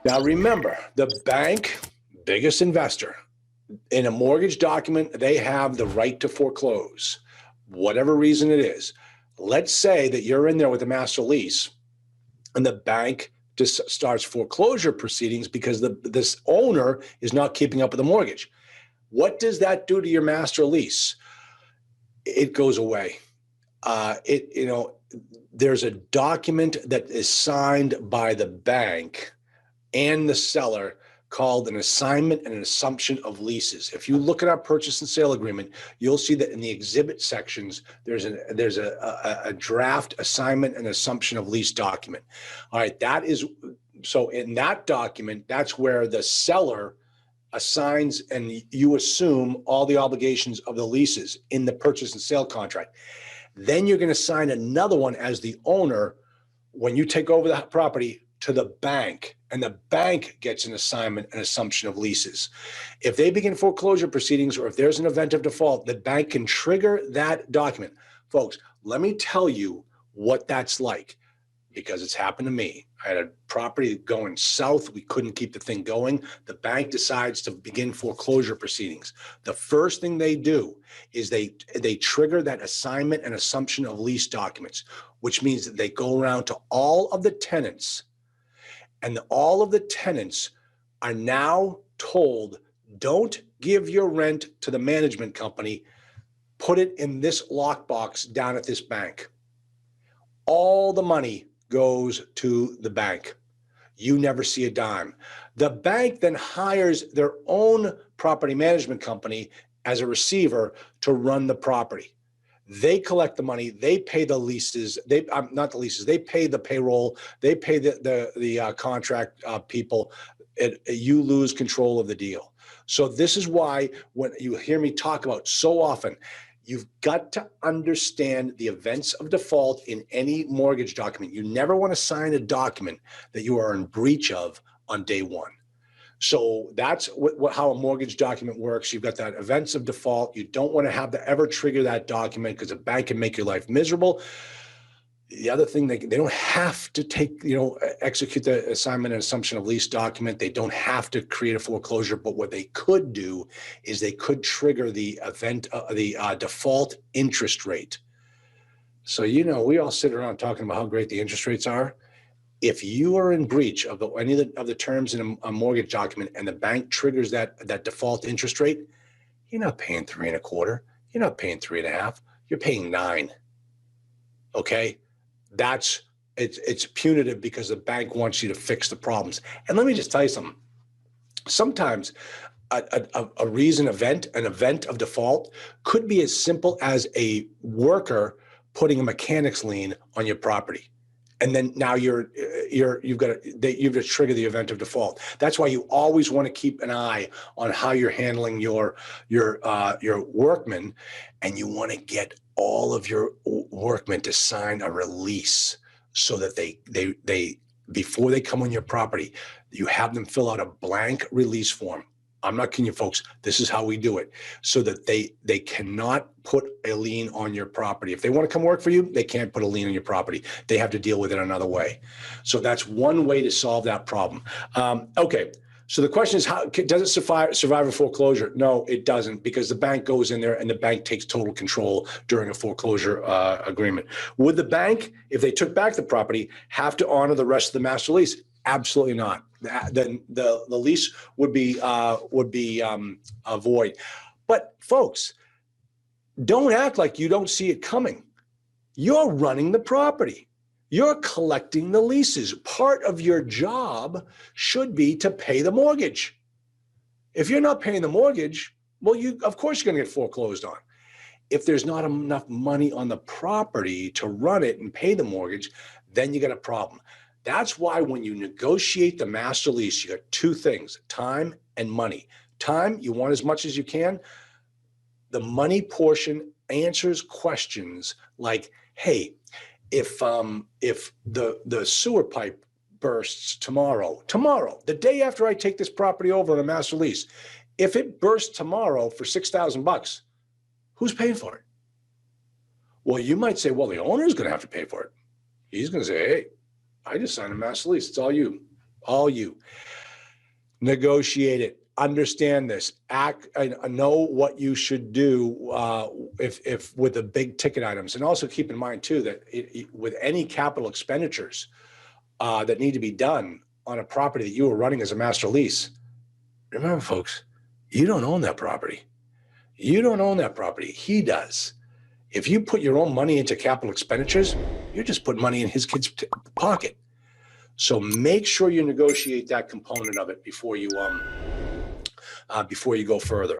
Now remember, the bank, biggest investor, in a mortgage document, they have the right to foreclose, whatever reason it is. Let's say that you're in there with a master lease and the bank just starts foreclosure proceedings because this owner is not keeping up with the mortgage. What does that do to your master lease? It goes away. There's a document that is signed by the bank and the seller called an assignment and an assumption of leases. If you look at our purchase and sale agreement, you'll see that in the exhibit sections, there's a draft assignment and assumption of lease document. All right, so in that document, that's where the seller assigns and you assume all the obligations of the leases in the purchase and sale contract. Then you're going to sign another one as the owner when you take over the property to the bank, and the bank gets an assignment and assumption of leases. If they begin foreclosure proceedings or if there's an event of default, the bank can trigger that document. Folks, let me tell you what that's like, because it's happened to me. I had a property going south. We couldn't keep the thing going. The bank decides to begin foreclosure proceedings. The first thing they do is they trigger that assignment and assumption of lease documents, which means that they go around to all of the tenants, and all of the tenants are now told, don't give your rent to the management company. Put it in this lockbox down at this bank. All the money goes to the bank. You never see a dime. The bank then hires their own property management company as a receiver to run the property. They collect the money. They pay the leases. Not the leases. They pay the payroll. They pay the contract people. You lose control of the deal. So this is why when you hear me talk about so often, you've got to understand the events of default in any mortgage document. You never want to sign a document that you are in breach of on day one. So that's how a mortgage document works. You've got that events of default. You don't want to have to ever trigger that document because a bank can make your life miserable. The other thing, they don't have to execute the assignment and assumption of lease document. They don't have to create a foreclosure, but what they could do is they could trigger the default interest rate. So, we all sit around talking about how great the interest rates are. If you are in breach of any of the terms in a mortgage document and the bank triggers that default interest rate, you're not paying 3.25. You're not paying 3.5. You're paying 9. Okay, it's punitive because the bank wants you to fix the problems. And let me just tell you something. Sometimes an event of default could be as simple as a worker putting a mechanic's lien on your property. And then now you've got to trigger the event of default. That's why you always want to keep an eye on how you're handling your workmen, and you want to get all of your workmen to sign a release so that they before they come on your property, you have them fill out a blank release form. I'm not kidding you, folks. This is how we do it, so that they cannot put a lien on your property. If they want to come work for you, they can't put a lien on your property. They have to deal with it another way. So that's one way to solve that problem. Okay. So the question is, how does it survive a foreclosure? No, it doesn't, because the bank goes in there and the bank takes total control during a foreclosure agreement. Would the bank, if they took back the property, have to honor the rest of the master lease? Absolutely not. Then the lease would be void. But folks, don't act like you don't see it coming. You're running the property. You're collecting the leases. Part of your job should be to pay the mortgage. If you're not paying the mortgage, well, of course you're going to get foreclosed on. If there's not enough money on the property to run it and pay the mortgage, then you got a problem. That's why when you negotiate the master lease, you got two things: time and money. Time, you want as much as you can. The money portion answers questions like, hey, if the sewer pipe bursts tomorrow, the day after I take this property over on a master lease, if it bursts tomorrow for $6,000, who's paying for it? Well, you might say, well, the owner's going to have to pay for it. He's going to say, hey, I just signed a master lease. It's all you. all you. Negotiate it. Understand this. Act. Know what you should do if with the big ticket items, and also keep in mind too that with any capital expenditures that need to be done on a property that you are running as a master lease. Remember, folks, you don't own that property. You don't own that property. He does. If you put your own money into capital expenditures, you're just putting money in his kid's pocket. So make sure you negotiate that component of it before you go further.